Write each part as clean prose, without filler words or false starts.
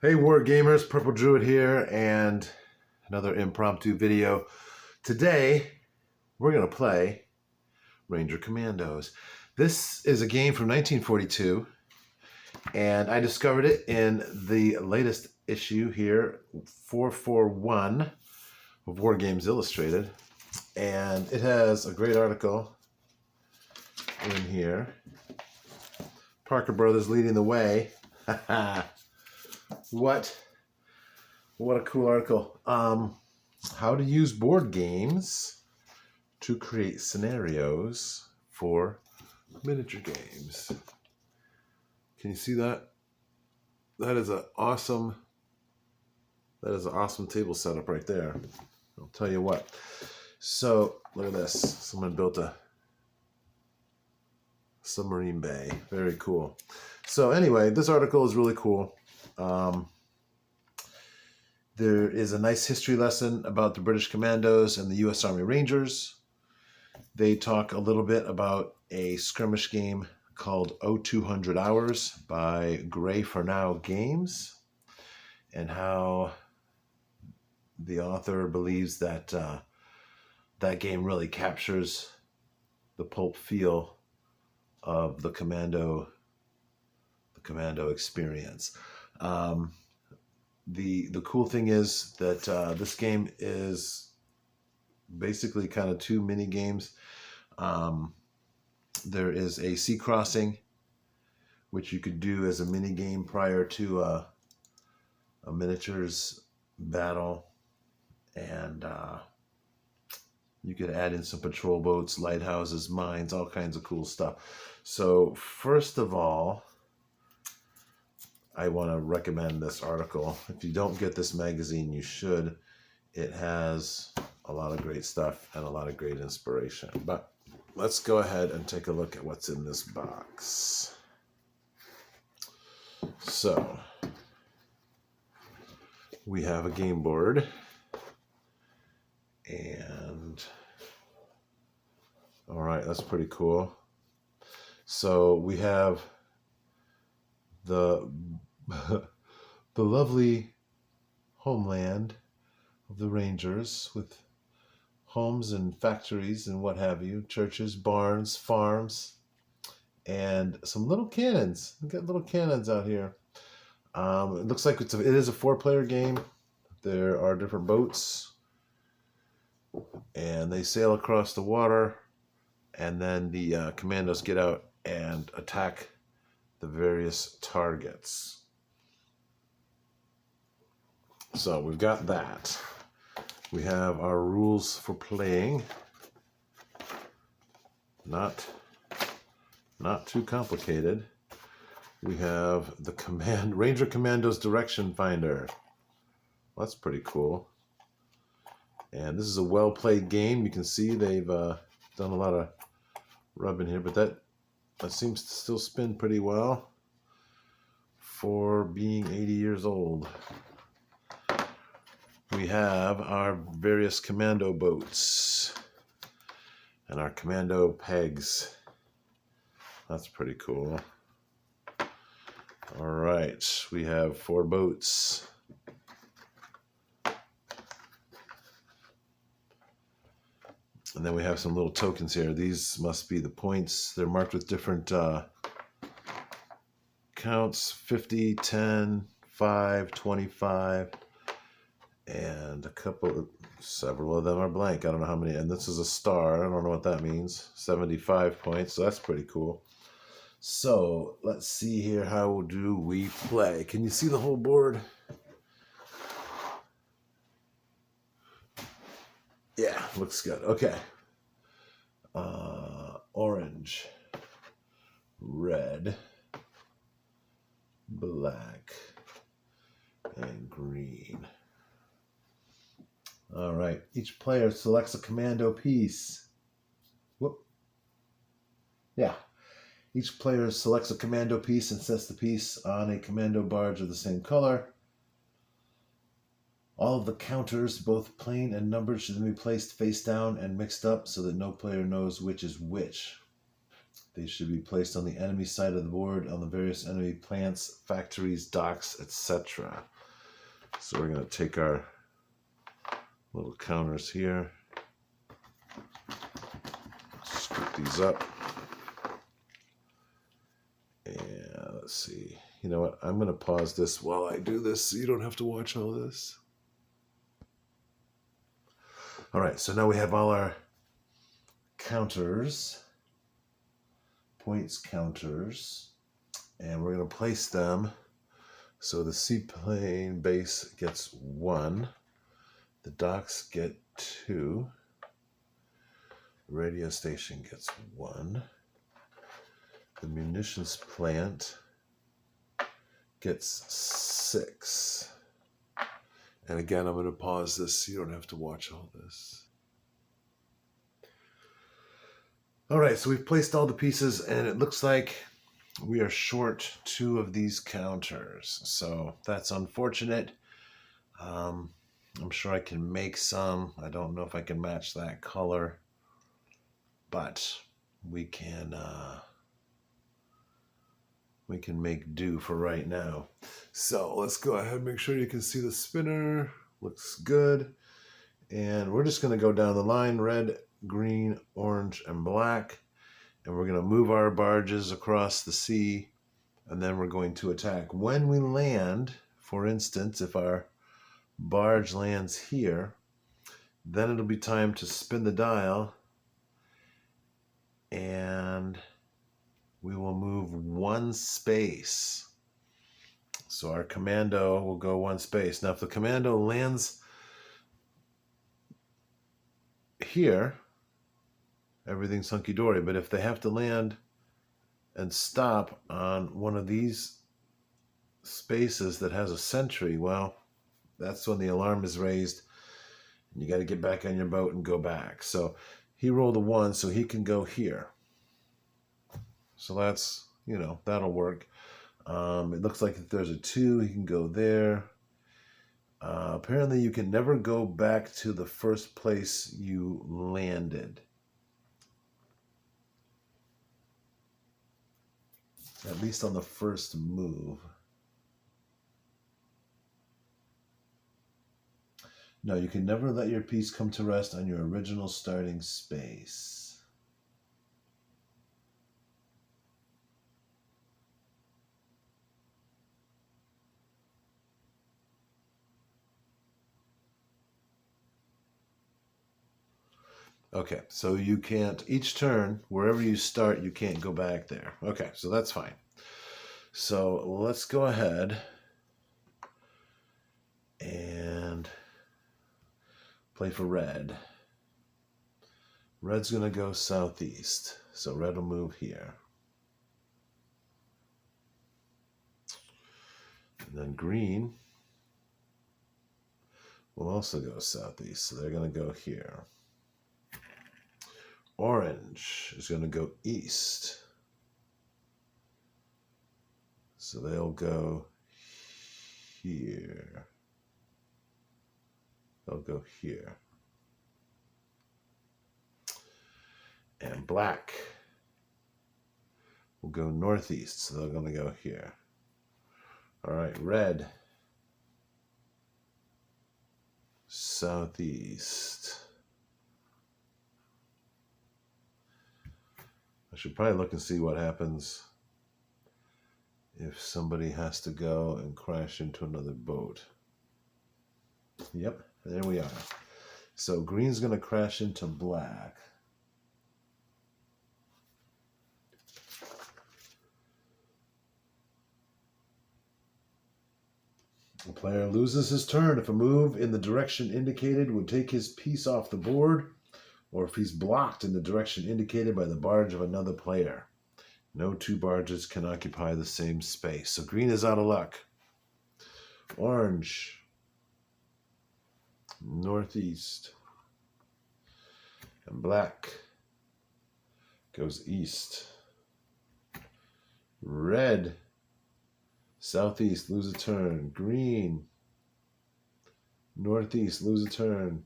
Hey War Gamers, Purple Druid here, and another impromptu video. Today, we're going to play Ranger Commandos. This is a game from 1942, and I discovered it in the latest issue here, 441 of War Games Illustrated, and it has a great article in here. Parker Brothers leading the way. What a cool article. How to use board games to create scenarios for miniature games. Can you see that? That is an awesome table setup right there. I'll tell you what. So look at this. Someone built a submarine bay. Very cool. So anyway, this article is really cool. There is a nice history lesson about the British Commandos and the U.S. Army Rangers. They talk a little bit about a skirmish game called 0200 Hours by Gray for Now Games, and how the author believes that that game really captures the pulp feel of the commando experience. The cool thing is that this game is basically kind of two mini games. There is a sea crossing, which you could do as a mini game prior to a miniatures battle, and you could add in some patrol boats, lighthouses, mines, all kinds of cool stuff. So first of all, I want to recommend this article. If you don't get this magazine, you should. It has a lot of great stuff and a lot of great inspiration. But let's go ahead and take a look at what's in this box. So we have a game board, and all right, that's pretty cool. So we have the the lovely homeland of the Rangers, with homes and factories and what have you, churches, barns, farms, and some little cannons. We've got little cannons out here. It looks like it is a 4-player game. There are different boats, and they sail across the water, and then the commandos get out and attack the various targets. So we've got that. We have our rules for playing. Not too complicated. We have the Ranger Commandos Direction Finder. Well, that's pretty cool. And this is a well-played game. You can see they've done a lot of rubbing here, but that seems to still spin pretty well for being 80 years old. We have our various commando boats and our commando pegs. That's pretty cool. All right, we have 4 boats. And then we have some little tokens here. These must be the points. They're marked with different counts: 50, 10, 5, 25. And several of them are blank. I don't know how many. And this is a star. I don't know what that means. 75 points. So that's pretty cool. So let's see here. How do we play? Can you see the whole board? Yeah, looks good. Okay. Orange, red, black, and green. All right. Each player selects a commando piece. Whoop. Yeah. Each player selects a commando piece and sets the piece on a commando barge of the same color. All of the counters, both plain and numbered, should then be placed face down and mixed up so that no player knows which is which. They should be placed on the enemy side of the board on the various enemy plants, factories, docks, etc. So we're going to take our little counters here, scoop these up, and let's see. You know what? I'm going to pause this while I do this so you don't have to watch all this. All right, so now we have all our counters, points counters, and we're going to place them so the seaplane base gets 1, the docks get 2, the radio station gets 1, the munitions plant gets 6. And again, I'm going to pause this so you don't have to watch all this. All right, so we've placed all the pieces, and it looks like we are short 2 of these counters. So that's unfortunate. I'm sure I can make some. I don't know if I can match that color, but we can make do for right now. So let's go ahead and make sure you can see the spinner. Looks good. And we're just going to go down the line, red, green, orange, and black. And we're going to move our barges across the sea, and then we're going to attack. When we land, for instance, if our barge lands here, then it'll be time to spin the dial, and we will move 1 space. So our commando will go 1 space. Now, if the commando lands here, everything's hunky-dory. But if they have to land and stop on one of these spaces that has a sentry, well, that's when the alarm is raised. And you got to get back on your boat and go back. So he rolled a 1, so he can go here. So that's, that'll work. It looks like if there's a 2, he can go there. Apparently, you can never go back to the first place you landed. At least on the first move. No, you can never let your piece come to rest on your original starting space. Okay, so you can't, each turn, wherever you start, you can't go back there. Okay, so that's fine. So let's go ahead and play for red. Red's going to go southeast, so red will move here. And then green will also go southeast, so they're going to go here. Orange is going to go east, so they'll go here. They'll go here. And black will go northeast, so they're going to go here. All right, red, southeast. I should probably look and see what happens if somebody has to go and crash into another boat. Yep, there we are. So green's going to crash into black. The player loses his turn if a move in the direction indicated would take his piece off the board, or if he's blocked in the direction indicated by the barge of another player. No 2 barges can occupy the same space. So green is out of luck. Orange, northeast. And black goes east. Red, southeast, lose a turn. Green, northeast, lose a turn.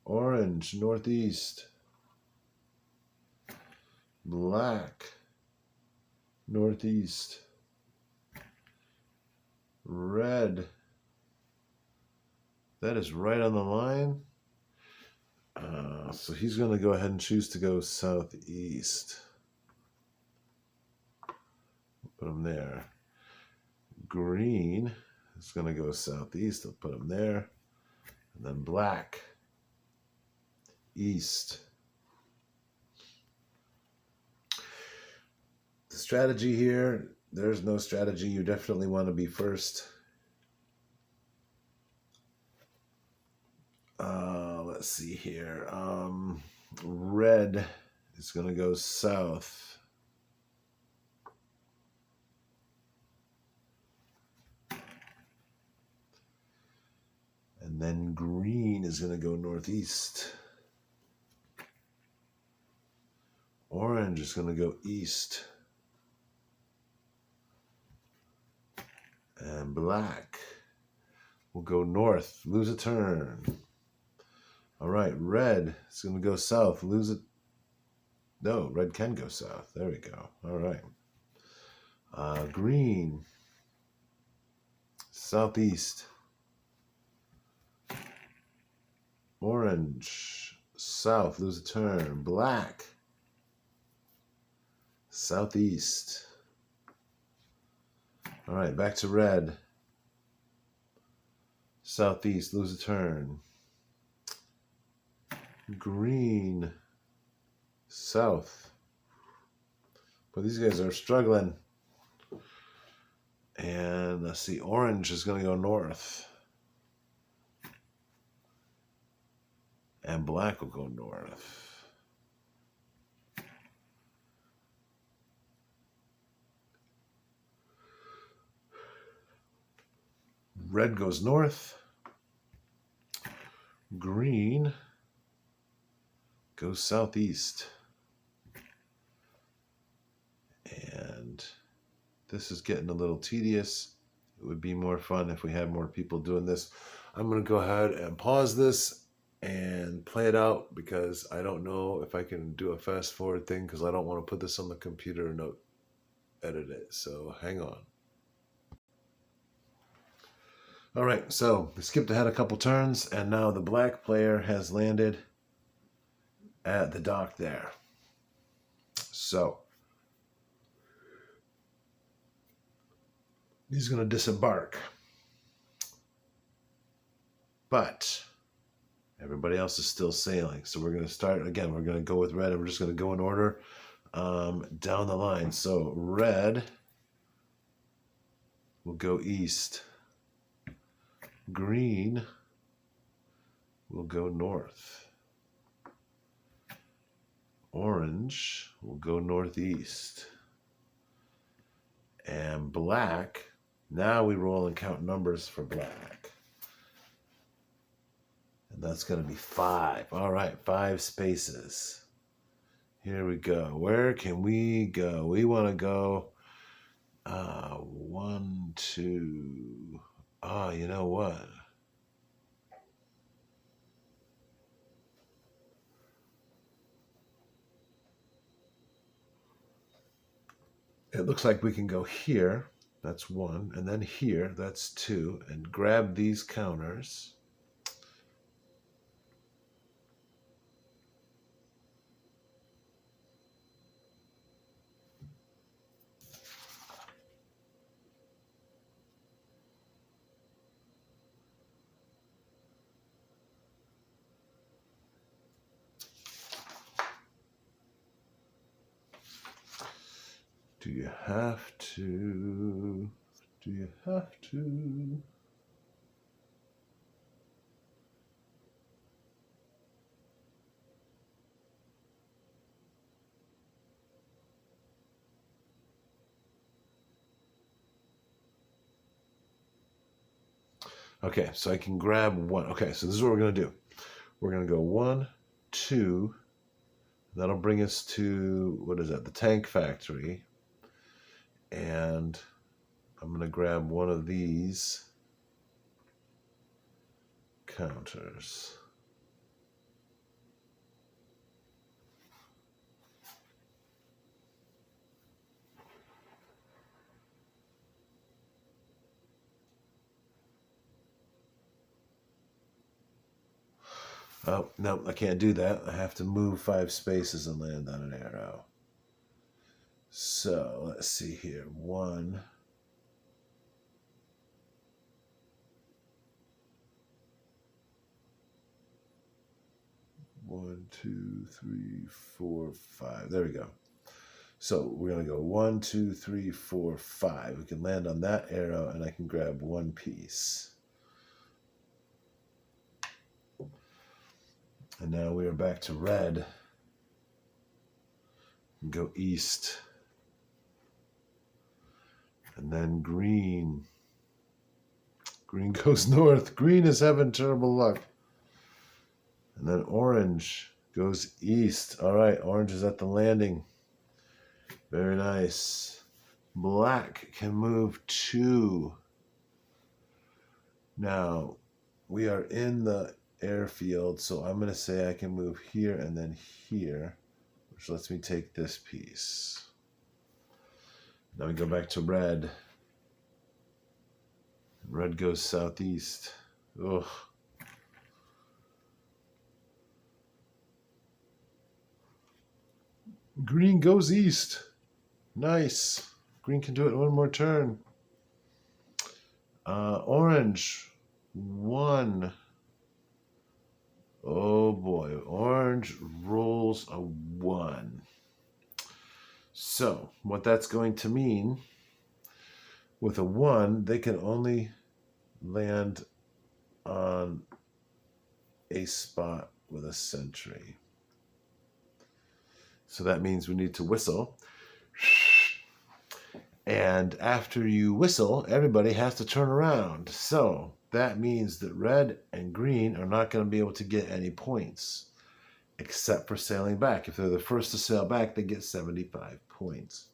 Orange, northeast. Black, northeast. Red, that is right on the line. So he's going to go ahead and choose to go southeast. Put him there. Green is going to go southeast. I'll put him there. And then black, east. The strategy here, there's no strategy. You definitely want to be first. Let's see here. Red is going to go south. And then green is going to go northeast. Orange is going to go east. And black will go north, lose a turn. All right, red is going to go south, lose it. No, red can go south. There we go. All right. Green, southeast. Orange, south, lose a turn. Black, southeast. All right, back to red. Southeast, lose a turn. Green, south. But these guys are struggling. And let's see, orange is going to go north. And black will go north. Red goes north. Green goes southeast. And this is getting a little tedious. It would be more fun if we had more people doing this. I'm going to go ahead and pause this and play it out because I don't know if I can do a fast forward thing because I don't want to put this on the computer and edit it. So hang on. All right, so we skipped ahead a couple turns and now the black player has landed at the dock there. So he's going to disembark. But everybody else is still sailing. So we're going to start again. We're going to go with red and we're just going to go in order down the line. So red will go east. Green will go north. Orange will go northeast. And black, now we roll and count numbers for black. And that's going to be 5. All right, 5 spaces. Here we go. Where can we go? We want to go 1, 2. Oh, you know what? It looks like we can go here. That's 1. And then here. That's 2. And grab these counters. Do you have to? Do you have to? Okay, so I can grab 1. Okay, so this is what we're going to do. We're going to go 1, 2. That'll bring us to, what is that? The tank factory. And I'm going to grab one of these counters. Oh, no, I can't do that. I have to move 5 spaces and land on an arrow. So let's see here. 1. 1, 2, 3, 4, 5. There we go. So we're going to go 1, 2, 3, 4, 5. We can land on that arrow, and I can grab 1 piece. And now we are back to red. Go east. And then green. Green goes north. Green is having terrible luck. And then orange goes east. All right, orange is at the landing. Very nice. Black can move 2. Now, we are in the airfield, so I'm going to say I can move here and then here, which lets me take this piece. Now we go back to red. Red goes southeast. Ugh. Green goes east. Nice. Green can do it 1 more turn. Orange. 1. Oh boy. Orange rolls a 1. So, what that's going to mean, with a 1, they can only land on a spot with a sentry. So that means we need to whistle. And after you whistle, everybody has to turn around. So that means that red and green are not going to be able to get any points, except for sailing back. If they're the first to sail back, they get 75 points.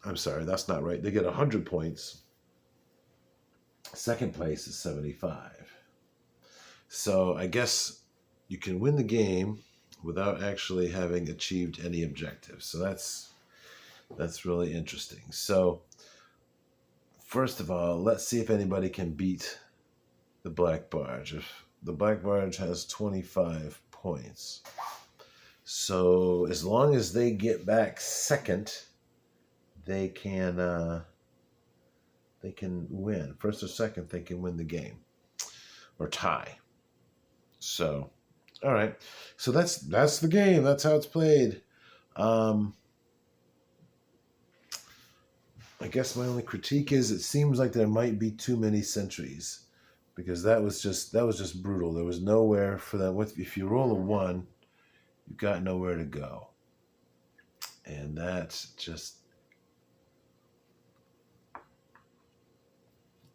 I'm sorry, that's not right. They get 100 points. Second place is 75. So I guess you can win the game without actually having achieved any objectives. So that's really interesting. So first of all, let's see if anybody can beat the black barge. If the black barge has 25 points. So as long as they get back second, they can win. First or second, they can win the game or tie. So, all right. So that's the game. That's how it's played. I guess my only critique is it seems like there might be too many sentries, because that was just brutal. There was nowhere for them. If you roll a 1, you've got nowhere to go, and that's just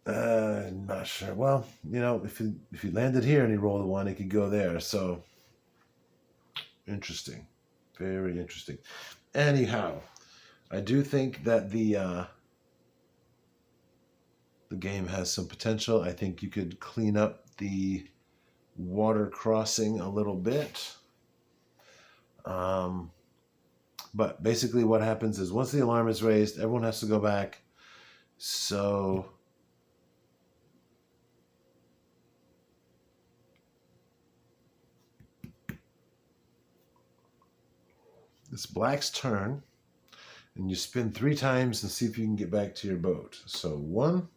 not sure. Well, if you landed here and you rolled a 1, it could go there. So interesting, very interesting. Anyhow, I do think that the game has some potential. I think you could clean up the water crossing a little bit. But basically what happens is once the alarm is raised, everyone has to go back. So it's black's turn, and you spin 3 times and see if you can get back to your boat. So 1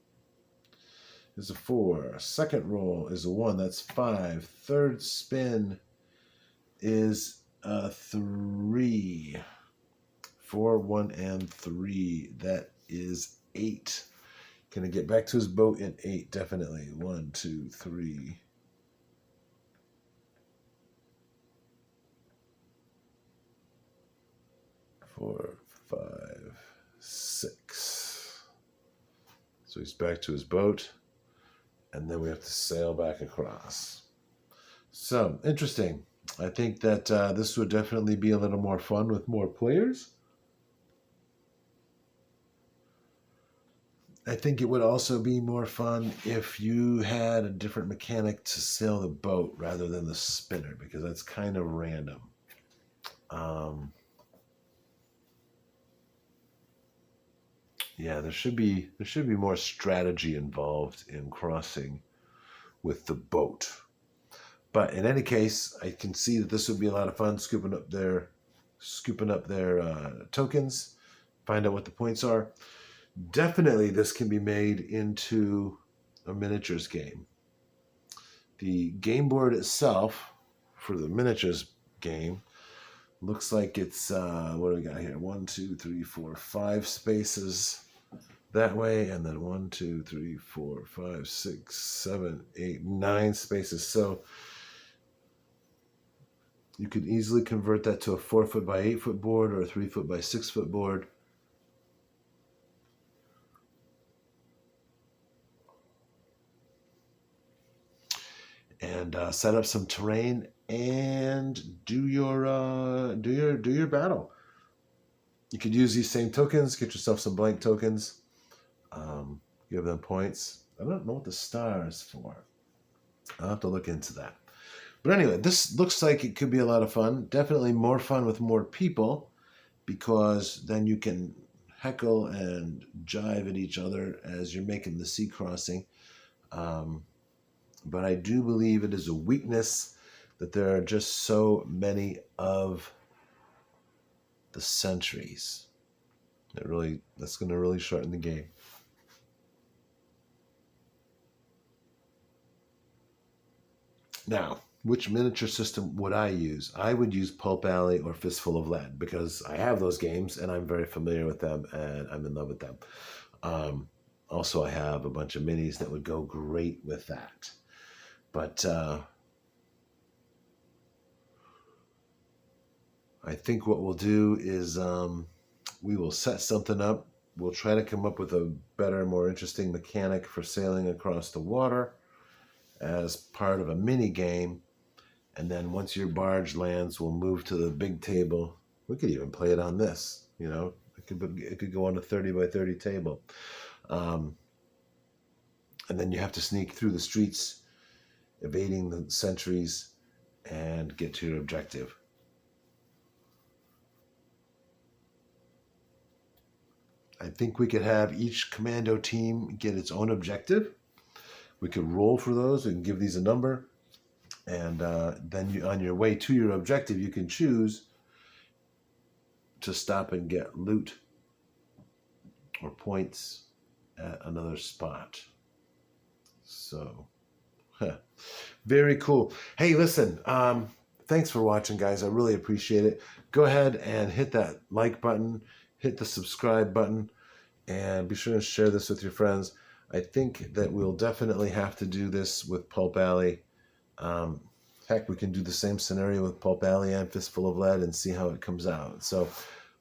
is a 4. Second roll is a 1. That's 5. Third spin is a 3. 4, 1, and 3. That is 8. Can I get back to his boat in 8? Definitely. 1, 2, 3. 4, 5, 6. So he's back to his boat, and then we have to sail back across. So, interesting. I think that this would definitely be a little more fun with more players. I think it would also be more fun if you had a different mechanic to sail the boat rather than the spinner, because that's kind of random. Yeah, there should be more strategy involved in crossing with the boat. But in any case, I can see that this would be a lot of fun, scooping up their tokens, find out what the points are. Definitely, this can be made into a miniatures game. The game board itself for the miniatures game looks like it's what do we got here? 1, 2, 3, 4, 5 spaces that way, and then 1, 2, 3, 4, 5, 6, 7, 8, 9 spaces. So you could easily convert that to a 4-foot by 8-foot board or a 3-foot by 6-foot board. And set up some terrain and do your battle. You could use these same tokens. Get yourself some blank tokens. Give them points. I don't know what the star is for. I'll have to look into that. But anyway, this looks like it could be a lot of fun. Definitely more fun with more people, because then you can heckle and jive at each other as you're making the sea crossing. But I do believe it is a weakness that there are just so many of the sentries. That's going to really shorten the game. Now, which miniature system would I use? I would use Pulp Alley or Fistful of Lead, because I have those games and I'm very familiar with them and I'm in love with them. Also, I have a bunch of minis that would go great with that. But I think what we'll do is we will set something up. We'll try to come up with a better, more interesting mechanic for sailing across the water as part of a mini game. And then once your barge lands, we'll move to the big table. We could even play it on this. It could go on a 30 by 30 table. And then you have to sneak through the streets, evading the sentries, and get to your objective. I think we could have each commando team get its own objective. We could roll for those. We can give these a number. And then on your way to your objective, you can choose to stop and get loot or points at another spot. So, very cool. Hey, listen, thanks for watching, guys. I really appreciate it. Go ahead and hit that like button, hit the subscribe button, and be sure to share this with your friends. I think that we'll definitely have to do this with Pulp Alley. Heck, we can do the same scenario with Pulp Alley and Fistful of Lead and see how it comes out. So,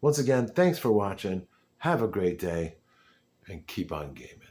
once again, thanks for watching. Have a great day, and keep on gaming.